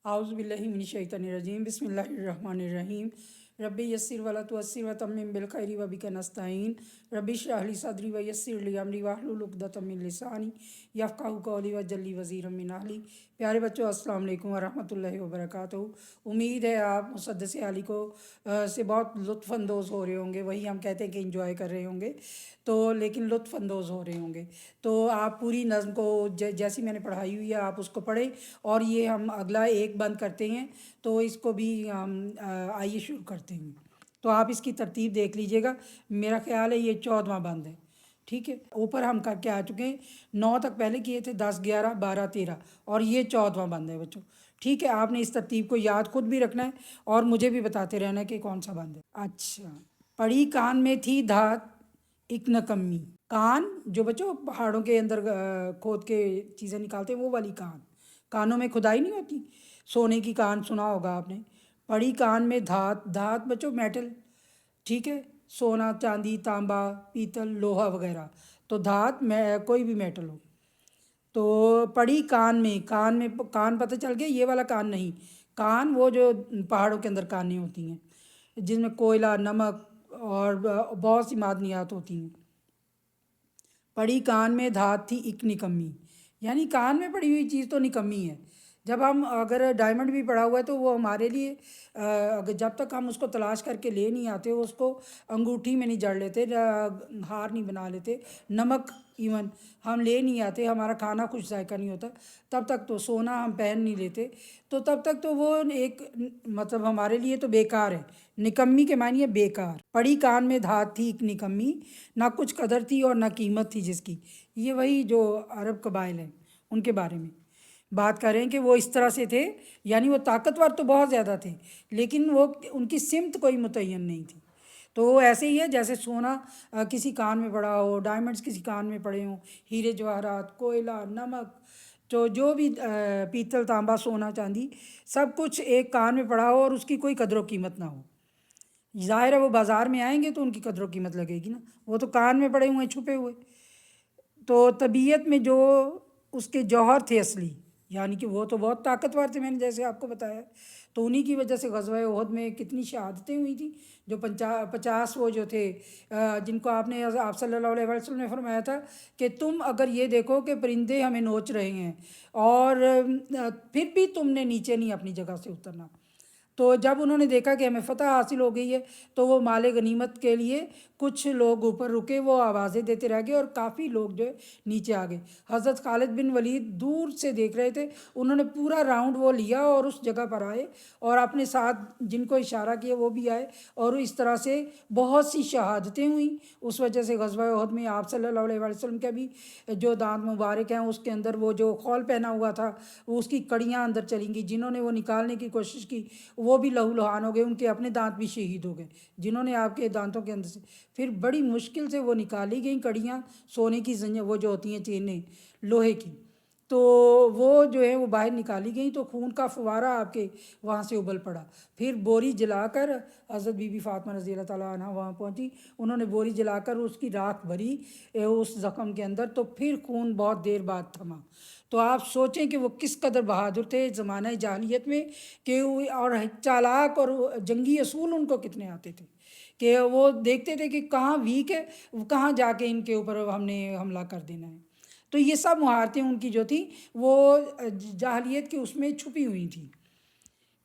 आउज़ुबिल्लाहिमिनश्शैतानिर्रजीम बिस्मिल्लाहिर्रहमानिर्रहीम रब्बि यस्सिर वला तुअस्सिर वतम्मिम बिल खैरि व बिका नस्तईन रब्बि इश्रह ली सदरी व यस्सिर ली अमरी वाहलुल उक़दतम मिन लिसानी यफ़क़हू क़ौली वजल्ली वज़ीरम मिन अहली। प्यारे बच्चों, अस्सलाम वालेकुम व रहमतुल्लाहि व बरकातहू। उम्मीद है आप मुसद्दस आली को से बहुत लुत्फ़अंदोज़ हो रहे होंगे। वही हम कहते हैं कि इंजॉय कर रहे होंगे, तो लेकिन लुत्फ़अंदोज़ हो रहे होंगे। तो आप पूरी नज़्म को जैसी मैंने पढ़ाई हुई है आप उसको पढ़ें। और ये हम अगला एक बंद करते हैं तो इसको भी हम आइए शुरू करते हैं। तो आप इसकी तरतीब देख लीजिएगा। मेरा ख्याल है ये 14वां बंद है, ठीक है। ऊपर हम करके आ चुके हैं, 9 तक पहले किए थे, 10, 11, 12, 13 और ये 14वां बंद है बच्चों, ठीक है। आपने इस तरतीब को याद खुद भी रखना है और मुझे भी बताते रहना है कि कौन सा बंद है। अच्छा, पड़ी कान में थी धात एक नकम्मी। कान जो बच्चों पहाड़ों के अंदर खोद के चीज़ें निकालते हैं, वो वाली कान। कानों में खुदाई नहीं होती, सोने की कान सुना होगा आपने। पड़ी कान में धात, धात बच्चों मेटल, ठीक है। सोना, चांदी, तांबा, पीतल, लोहा वगैरह। तो धात में कोई भी मेटल हो। तो पड़ी कान में, कान में, कान पता चल गया ये वाला कान नहीं। कान वो जो पहाड़ों के अंदर कानें होती हैं जिसमें कोयला, नमक और बहुत सी मादनियात होती हैं। पड़ी कान में धात थी एक निकम्मी, यानी कान में पड़ी हुई चीज़ तो निकम्मी है। जब हम अगर डायमंड भी पड़ा हुआ है तो वो हमारे लिए अगर जब तक हम उसको तलाश करके ले नहीं आते, उसको अंगूठी में नहीं जड़ लेते, हार नहीं बना लेते, नमक इवन हम ले नहीं आते, हमारा खाना कुछ जायका नहीं होता, तब तक तो सोना हम पहन नहीं लेते, तो तब तक तो वो एक मतलब हमारे लिए तो बेकार है। निकम्मी के मानिए बेकार। पड़ी कान में धात थी एक निकम्मी, ना कुछ कदर थी और ना कीमत थी जिसकी। ये वही जो अरब कबाइल हैं उनके बारे में बात कर रहे हैं कि वो इस तरह से थे, यानी वो ताकतवर तो बहुत ज़्यादा थे लेकिन वो उनकी सिमत कोई मुतय्यन नहीं थी। तो वो ऐसे ही है जैसे सोना किसी कान में पड़ा हो, डायमंड्स किसी कान में पड़े हों, हीरे जवाहरात, कोयला, नमक, तो जो भी पीतल, तांबा, सोना, चांदी सब कुछ एक कान में पड़ा हो और उसकी कोई कदर व कीमत ना हो। ज़ाहिर है वो बाज़ार में आएंगे तो उनकी कदर व कीमत लगेगी ना, वो तो कान में पड़े हुए हैं, छुपे हुए। तो तबीयत में जो उसके जौहर थे असली, यानी कि वो तो बहुत ताकतवर थे, मैंने जैसे आपको बताया। तो उन्हीं की वजह से ग़ज़वा उहद में कितनी शहादतें हुई थी। जो 50 वो जो थे जिनको आपने आप सल्लल्लाहु अलैहि वसल्लम ने फरमाया था कि तुम अगर ये देखो कि परिंदे हमें नोच रहे हैं और फिर भी तुमने नीचे नहीं अपनी जगह से उतरना। तो जब उन्होंने देखा कि हमें फ़तह हासिल हो गई है तो वो माले गनीमत के लिए कुछ लोग ऊपर रुके, वो आवाज़ें देते रह गए और काफ़ी लोग जो है नीचे आ गए। हज़रत खालिद बिन वलीद दूर से देख रहे थे, उन्होंने पूरा राउंड वो लिया और उस जगह पर आए और अपने साथ जिनको इशारा किया वो भी आए और इस तरह से बहुत सी शहादतें हुई। उस वजह से ग़ज़वा उहद में आप सल्लल्लाहु अलैहि वसल्लम के भी जो दांत मुबारक हैं उसके अंदर वो जो खौल पहना हुआ था वो उसकी कड़ियाँ अंदर चली गई। जिन्होंने वो निकालने की कोशिश की वो भी लहूलुहान हो गए, उनके अपने दांत भी शहीद हो गए जिन्होंने आपके दांतों के अंदर से। फिर बड़ी मुश्किल से वो निकाली गई कड़ियाँ, सोने की वो जो होती हैं चेनें लोहे की, तो वो जो है वो बाहर निकाली गई तो खून का फुवारा आपके वहाँ से उबल पड़ा। फिर बोरी जलाकर हज़रत बीबी फ़ातिमा रज़ी अल्लाह ताला अन्हा वहाँ पहुँची, उन्होंने बोरी जलाकर उसकी राख भरी उस ज़ख़म के अंदर, तो फिर खून बहुत देर बाद थमा। तो आप सोचें कि वो किस कदर बहादुर थे ज़माना जाहिलियत में, कि और चालाक और जंगी असूल उनको कितने आते थे कि वो देखते थे कि कहाँ वीक है, कहाँ जाके इनके ऊपर हमने हमला कर देना है। तो ये सब महारतें उनकी जो थी वो जाहिलियत की उसमें छुपी हुई थी।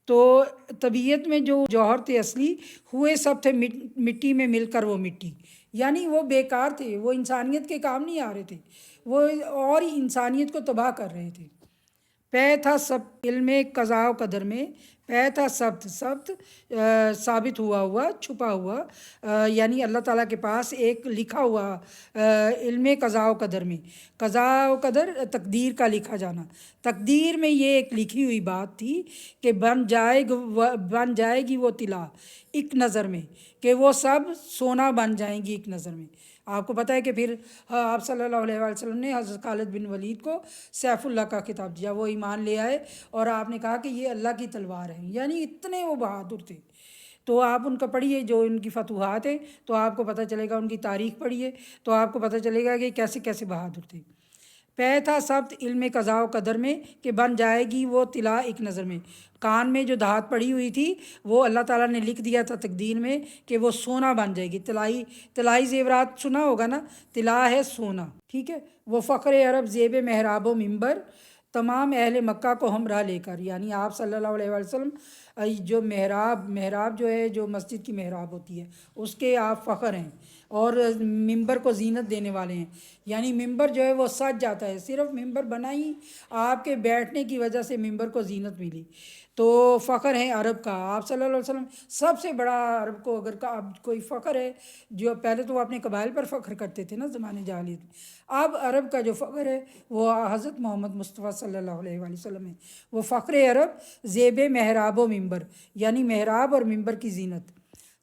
तो तबीयत में जो जौहर थे असली, हुए सब थे मिट्टी में मिलकर वो मिट्टी, यानी वो बेकार थे, वो इंसानियत के काम नहीं आ रहे थे, वो और इंसानियत को तबाह कर रहे थे। पै था सब इल्म क़ज़ा व क़दर में, पै था सब्त, सब्त साबित हुआ हुआ, छुपा हुआ, यानी अल्लाह ताला के पास एक लिखा हुआ इल्म क़ज़ा व क़दर में। क़ज़ा व क़दर तकदीर का लिखा जाना, तकदीर में ये एक लिखी हुई बात थी कि बन जाएगी वो तिला एक नज़र में, कि वो सब सोना बन जाएंगी एक नज़र में। आपको पता है कि फिर आप सल्लल्लाहु अलैहि वसल्लम ने हज़रत खालिद बिन वलीद को सैफुल्लाह का खिताब दिया, वो ईमान ले आए और आपने कहा कि ये अल्लाह की तलवार है, यानी इतने वो बहादुर थे। तो आप उनका पढ़िए जो उनकी फतूहात हैं तो आपको पता चलेगा, उनकी तारीख़ पढ़िए तो आपको पता चलेगा कि कैसे कैसे बहादुर थे। پے تھا ثبت علم قضاء و قدر میں کہ بن جائے گی وہ طلا ایک نظر میں۔ کان میں جو دھات پڑی ہوئی تھی وہ اللہ تعالیٰ نے لکھ دیا تھا تقدیر میں کہ وہ سونا بن جائے گی۔ طلائی زیورات سنا ہوگا نا، طلا ہے سونا، ٹھیک ہے۔ وہ فخر عرب زیب محراب و ممبر، تمام اہل مکہ کو ہمراہ لے کر، یعنی آپ صلی اللہ علیہ وسلم جو محراب جو ہے، جو مسجد کی محراب ہوتی ہے، اس کے آپ فخر ہیں، اور ممبر کو زینت دینے والے ہیں۔ یعنی ممبر جو ہے وہ سج جاتا ہے، صرف ممبر بنا ہی آپ کے بیٹھنے کی وجہ سے ممبر کو زینت ملی، تو فخر ہے عرب کا۔ آپ صلی اللہ علیہ وسلم سب سے بڑا عرب کو اگر کوئی فخر ہے، جو پہلے تو وہ اپنے قبائل پر فخر کرتے تھے نا زمانے جاہلیت میں، اب عرب کا جو فخر ہے وہ حضرت محمد مصطفیٰ صلی اللہ علیہ وآلہ وسلم ہے۔ وہ فخر عرب زیب محراب و ممبر، یعنی محراب اور ممبر کی زینت،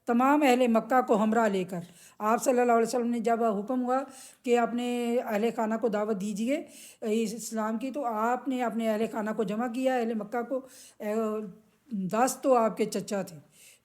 تمام اہل مکہ کو ہمراہ لے کر۔ آپ صلی اللہ علیہ وسلم نے جب حکم ہوا کہ اپنے اہل خانہ کو دعوت دیجیے اسلام کی، تو آپ نے اپنے اہل خانہ کو جمع کیا، اہل مکہ کو۔ 10 تو آپ کے چچا تھے،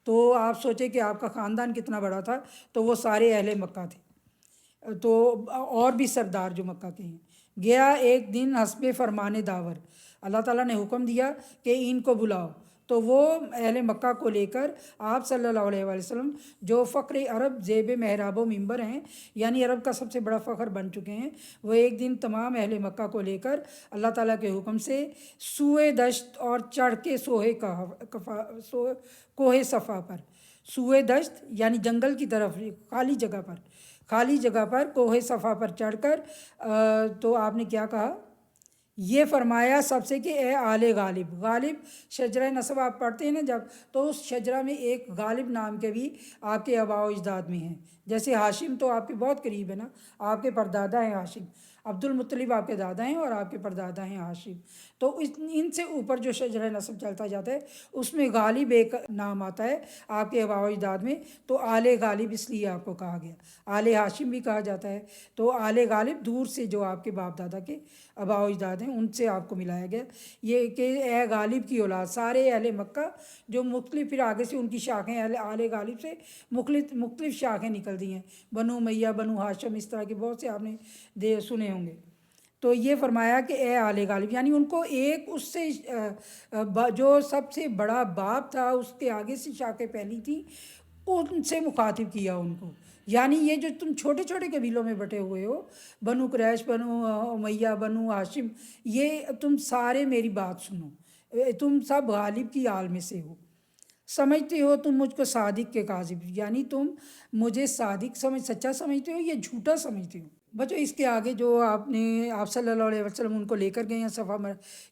تو آپ سوچیں کہ آپ کا خاندان کتنا بڑا تھا، تو وہ سارے اہل مکہ تھے، تو اور بھی سردار جو مکہ کے ہیں۔ گیا ایک دن حسب فرمان داور، اللہ تعالیٰ نے حکم دیا کہ ان کو بلاؤ، تو وہ اہل مکہ کو لے کر آپ صلی اللہ علیہ وآلہ وسلم جو فخر عرب زیب محراب و ممبر ہیں، یعنی عرب کا سب سے بڑا فخر بن چکے ہیں، وہ ایک دن تمام اہل مکہ کو لے کر اللہ تعالیٰ کے حکم سے سوئے دشت اور چڑھ کے کوہ صفا پر، سوئے دشت یعنی جنگل کی طرف، خالی جگہ پر کوہ صفا پر چڑھ کر تو آپ نے کیا کہا، یہ فرمایا سب سے کہ اے آل غالب۔ غالب شجرہ نسب آپ پڑھتے ہیں نا جب، تو اس شجرہ میں ایک غالب نام کے بھی آپ کے آباء و اجداد میں ہیں، جیسے ہاشم تو آپ کے بہت قریب ہے نا، آپ کے پردادا ہیں ہاشم، عبد المطلب آپ کے دادا ہیں اور آپ کے پردادا ہیں ہاشم، تو ان سے اوپر جو شجرہ نسب چلتا جاتا ہے اس میں غالب ایک نام آتا ہے آپ کے آباء و اجداد میں، تو آل غالب اس لیے آپ کو کہا گیا۔ آل ہاشم بھی کہا جاتا ہے، تو آل غالب دور سے جو آپ کے باپ دادا کے آباء و اجداد ہیں ان سے آپ کو ملایا گیا، یہ کہ اے غالب کی اولاد، سارے اہل مکہ جو مختلف، پھر آگے سے ان کی شاخیں آل غالب سے مختلف شاخیں نکلتی ہیں، بنو امیہ، بنو ہاشم، اس طرح کے بہت سے آپ نے سنے ہوں گے۔ تو یہ فرمایا کہ اے آل غالب، یعنی ان کو ایک اس سے جو سب سے بڑا باپ تھا اس کے آگے سے شاخیں پھیلی تھیں، ان سے مخاطب کیا ان کو، یعنی یہ جو تم چھوٹے چھوٹے قبیلوں میں بٹے ہوئے ہو، بنو قریش، بنو امیہ، بنو ہاشم، یہ تم سارے میری بات سنو، تم سب غالب کی آل میں سے ہو۔ سمجھتے ہو تم مجھ کو صادق کے کاذب، یعنی تم مجھے صادق سچا سمجھتے ہو یا جھوٹا سمجھتے ہو۔ بچو اس کے آگے جو آپ صلی اللہ علیہ وسلم ان کو لے کر گئے ہیں صفا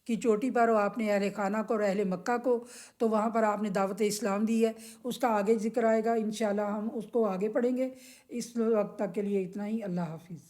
کی چوٹی پر، اور آپ نے اہل خانہ کو اور اہل مکہ کو، تو وہاں پر آپ نے دعوت اسلام دی ہے، اس کا آگے ذکر آئے گا انشاءاللہ، ہم اس کو آگے پڑھیں گے۔ اس وقت تک کے لیے اتنا ہی، اللہ حافظ۔